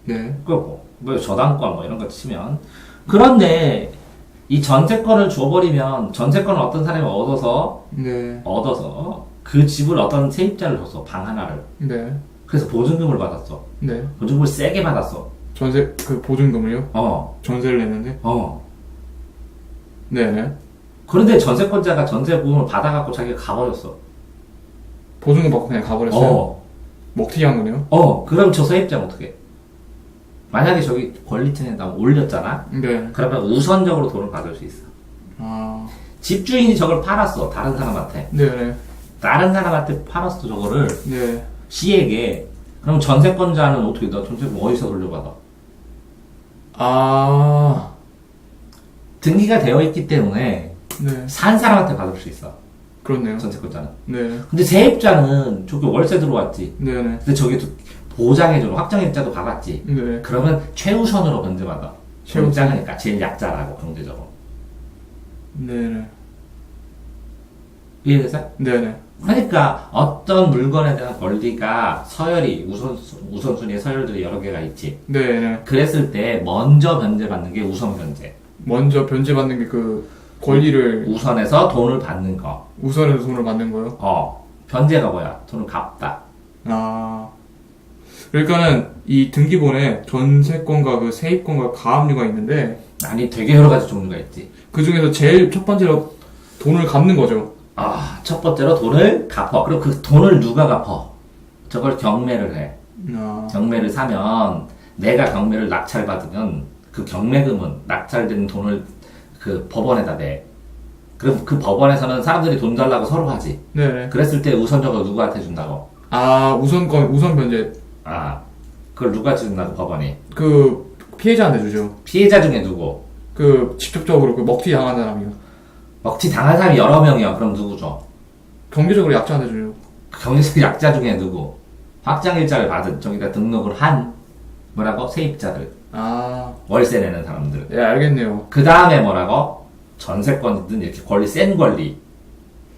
네. 그렇고 뭐 저당권 뭐 이런 거 치면. 그런데 이 전세권을 줘버리면 전세권을 어떤 사람이 얻어서 그 집을 어떤 세입자를 줬어. 방 하나를. 네. 그래서 보증금을 받았어. 네. 보증금을 세게 받았어. 보증금을요? 전세를 냈는데? 네네. 그런데 전세권자가 전세보험을 받아갖고 자기가 가버렸어. 보증금 받고 그냥 가버렸어요? 먹튀한 거네요? 그럼 저 세입자는 어떻게 해? 만약에 저기 권리층에다 올렸잖아? 네. 그러면 우선적으로 돈을 받을 수 있어. 집주인이 저걸 팔았어. 다른 사람한테. 네네. 다른 사람한테 팔았어, 저거를. 네. C에게. 그럼 전세권자는 어떻게, 나 전세금 어디서 돌려받아? 등기가 되어 있기 때문에 네. 산 사람한테 받을 수 있어. 그렇네요. 전세권자는. 네. 근데 세입자는 저기 월세 들어왔지. 네네. 근데 저기 보장해줘. 확정일자도 받았지. 네. 그러면 최우선으로 변제받아. 제일 작으니까. 제일 약자라고, 경제적으로. 네네. 이해됐어요? 네네. 그러니까 어떤 물건에 대한 권리가 우선순위의 서열들이 여러 개가 있지. 네네. 그랬을 때 먼저 변제받는 게 우선 변제. 먼저 변제받는 게 그 권리를 우선해서 돈을 받는 거. 우선해서 돈을 받는 거요? 변제가 뭐야? 돈을 갚다. 그러니까는 이 등기본에 전세권과 그 세입권과 가압류가 있는데 아니 되게 여러 가지 종류가 있지. 그 중에서 제일 첫 번째로 돈을 갚는 거죠. 첫 번째로 돈을 갚아. 그리고 그 돈을 누가 갚아? 저걸 경매를 해. 경매를 사면 내가 경매를 낙찰받으면 그 경매금은 낙찰된 돈을 그 법원에다 내. 그럼 그 법원에서는 사람들이 돈 달라고 서로 하지. 네네. 그랬을 때 우선적으로 누구한테 준다고? 우선 변제. 그걸 누가 준다고 법원이? 그 피해자한테 주죠. 피해자 중에 누구? 그 직접적으로 그 먹튀 당한 사람이요. 먹튀 당한 사람이 여러 명이야. 그럼 누구죠? 경제적으로 약자한테 주죠. 경제적 약자 중에 누구? 확정일자를 받은 저기다 등록을 한 뭐라고? 세입자들. 월세 내는 사람들. 네, 알겠네요. 그 다음에 뭐라고? 전세권이든 이렇게 권리 센 권리.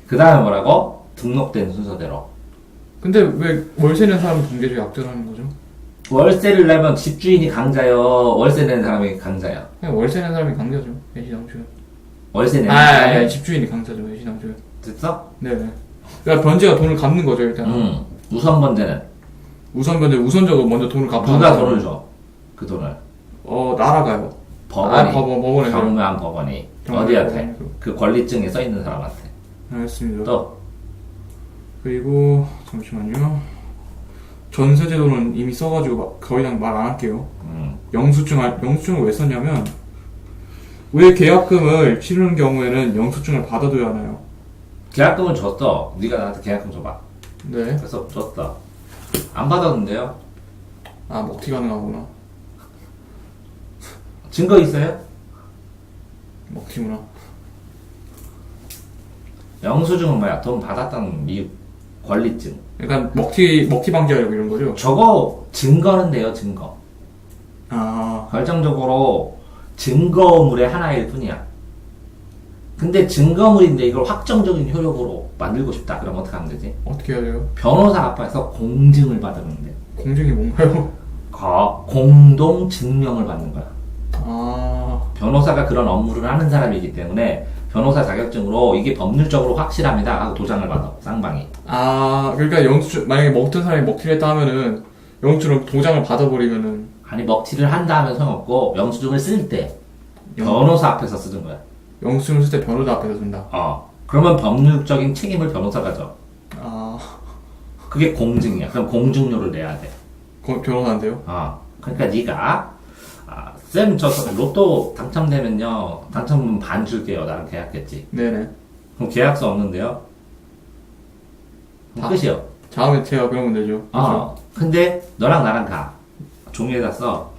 그 다음에 뭐라고? 등록된 순서대로. 근데 왜 월세 내는 사람은 경제적 약자라는 거죠? 월세를 내면 집주인이 강자요? 월세 내는 사람이 강자요? 그냥 월세 내는 사람이 강자죠. 애시당초에. 월세 내는 사람이? 집주인이 강자죠. 애시당초에. 됐어? 네네. 그러니까 변제가 돈을 갚는 거죠, 일단. 우선 번제는? 우선적으로 먼저 돈을 갚아. 누가 돈을 줘? 그 돈을? 날아가요. 법원이. 법원에. 경무한 법원이. 어디한테? 그 권리증에 써 있는 사람한테. 알겠습니다. 또. 그리고, 잠시만요. 전세제도는 이미 써가지고 더 이상 말 안 할게요. 영수증을 왜 썼냐면, 왜 계약금을 치르는 경우에는 영수증을 받아둬야 하나요? 계약금을 줬어. 네가 나한테 계약금 줘봐. 네. 그래서 줬어. 안 받았는데요? 아, 먹튀 가능하구나. 증거 있어요? 먹튀구나. 영수증은 뭐야? 돈 받았다는 이유. 권리증. 약간 먹튀 방지하려고 이런 거죠? 저거 증거는 돼요, 증거. 아, 결정적으로 증거물의 하나일 뿐이야. 근데 증거물인데 이걸 확정적인 효력으로 만들고 싶다. 그럼 어떻게 하면 되지? 어떻게 해야 돼요? 변호사 앞에서 공증을 받으는데. 공증이 뭔가요? 공동 증명을 받는 거야. 아, 변호사가 그런 업무를 하는 사람이기 때문에 변호사 자격증으로 이게 법률적으로 확실합니다 하고 도장을 받아, 쌍방이. 아, 그러니까 영수증, 만약에 먹던 사람이 먹튀를 했다 하면은, 영수증을 도장을 받아버리면은, 아니, 먹튀를 한다 하면 소용없고, 영수증을 쓸 때, 변호사 앞에서 쓰는 거야. 영수증을 쓸 때 변호사 앞에서 쓴다. 그러면 법률적인 책임을 변호사가 져. 아, 그게 공증이야. 그럼 공증료를 내야 돼. 변호사인데요? 그러니까 네가 쌤, 저 로또 당첨되면요, 당첨금 반 줄게요. 나랑 계약했지. 네네. 그럼 계약서 없는데요? 그럼 끝이요. 다음에 제가 그러면 되죠. 근데 너랑 나랑 가. 종이에다 써.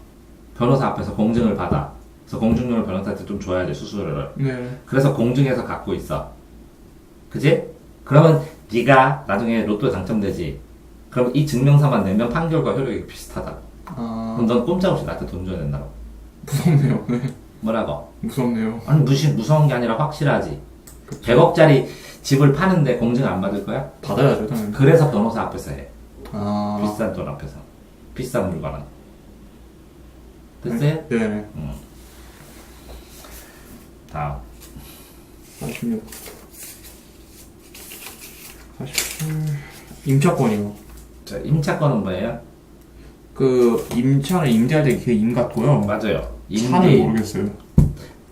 변호사 앞에서 공증을 받아. 그래서 공증료를 변호사한테 좀 줘야 돼, 수수료를. 네. 그래서 공증해서 갖고 있어. 그지? 그러면 네가 나중에 로또에 당첨되지. 그럼 이 증명서만 내면 판결과 효력이 비슷하다. 그럼 넌 꼼짝없이 나한테 돈 줘야 된다고. 무섭네요. 네. 뭐라고? 무섭네요. 아니 무서운 게 아니라 확실하지. 100억짜리 집을 파는데 공증 안 받을 거야? 받아야죠, 당연히. 그래서 변호사 앞에서 해. 아. 비싼 돈 앞에서. 비싼 물건은. 됐어요? 네네. 다음. 46. 47. 임차권이요. 자, 임차권은 뭐예요? 그, 임차를 임대할 때 그게 임 같고요. 맞아요. 차는 모르겠어요.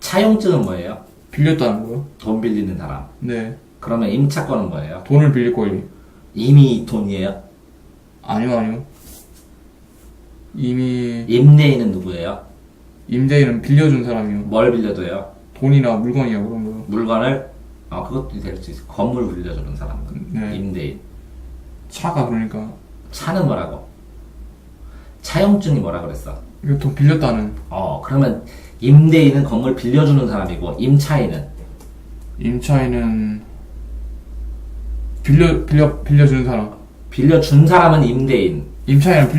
차용증은 뭐예요? 빌렸다는 거요? 돈 빌리는 사람. 네. 그러면 임차권은 뭐예요? 돈을 빌릴 권리. 이미 돈이에요? 아니요. 이미, 임대인은 누구예요? 임대인은 빌려준 사람이요. 뭘 빌려줘요? 돈이나 물건이요, 그런 거요. 물건을? 그것도 될 수 있어. 건물 빌려주는 사람. 네. 임대인. 차가 그러니까. 차는 뭐라고? 차용증이 뭐라 그랬어? 이거 돈 빌렸다는. 그러면 임대인은 건물 빌려주는 사람이고, 임차인은? 임차인은, 빌려주는 사람. 빌려준 사람은 임대인. 임차인은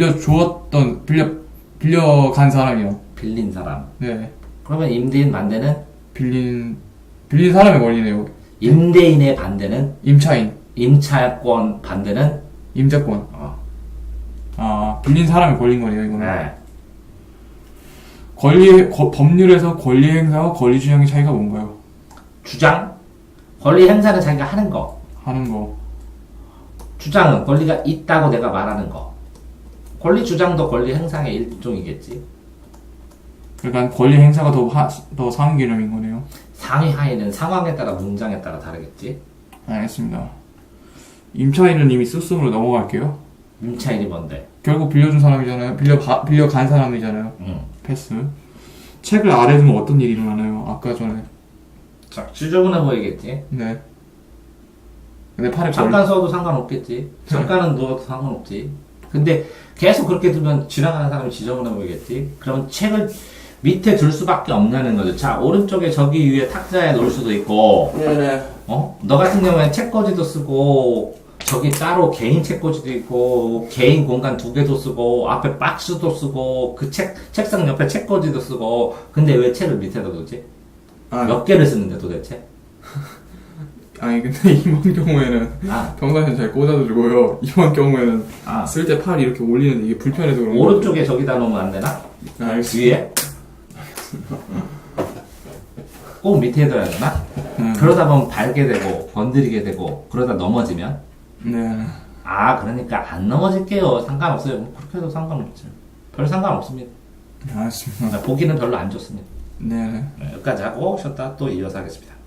빌려간 사람이요. 빌린 사람. 네. 그러면 임대인 반대는? 빌린 사람의 권리네요. 임대인의 반대는? 임차인. 임차권 반대는? 임대권. 빌린 사람이 권리인 거네요, 이거는. 네. 법률에서 권리 행사와 권리 주장의 차이가 뭔가요? 주장? 권리 행사는 자기가 하는 거. 하는 거. 주장은 권리가 있다고 내가 말하는 거. 권리 주장도 권리 행사의 일종이겠지. 그러니까 권리 행사가 더 상위 개념인 거네요. 상위 하위는 상황에 따라 문장에 따라 다르겠지. 알겠습니다. 임차인은 이미 쏘쏘으로 넘어갈게요. 임차인이 뭔데? 결국 빌려준 사람이잖아요. 빌려간 사람이잖아요. 패스. 책을 아래 두면 어떤 일이 일어나나요? 아까 전에. 자, 지저분해 보이겠지? 네. 근데 팔에 잠깐 써도 상관없겠지. 잠깐은 누워도 상관없지. 근데 계속 그렇게 두면 지나가는 사람이 지저분해 보이겠지. 그러면 책을 밑에 둘 수밖에 없냐는 거죠. 자, 오른쪽에 저기 위에 탁자에 놓을 수도 있고, 네네. 너 같은 경우에 책꽂이도 쓰고, 저기 따로 개인 책꽂이도 있고, 개인 공간 2개도 쓰고, 앞에 박스도 쓰고, 그 책상 옆에 책꽂이도 쓰고, 근데 왜 책을 밑에다 두지? 몇 개를 쓰는데 도대체? 아니, 근데 이번 경우에는 평상시에 잘 꽂아두고요. 이번 경우에는 쓸 때 팔이 이렇게 올리는데 이게 불편해서 그런 거. 오른쪽에 저기다 놓으면 안 되나? 위에? 꼭 밑에 둬야 되나? 그러다 보면 밟게 되고 건드리게 되고 그러다 넘어지면 네. 그러니까 안 넘어질게요. 상관없어요. 그렇게 해도 상관없죠. 별 상관없습니다. 알겠습니다. 보기는 별로 안 좋습니다. 네. 여기까지 하고 쉬었다 또 이어서 하겠습니다.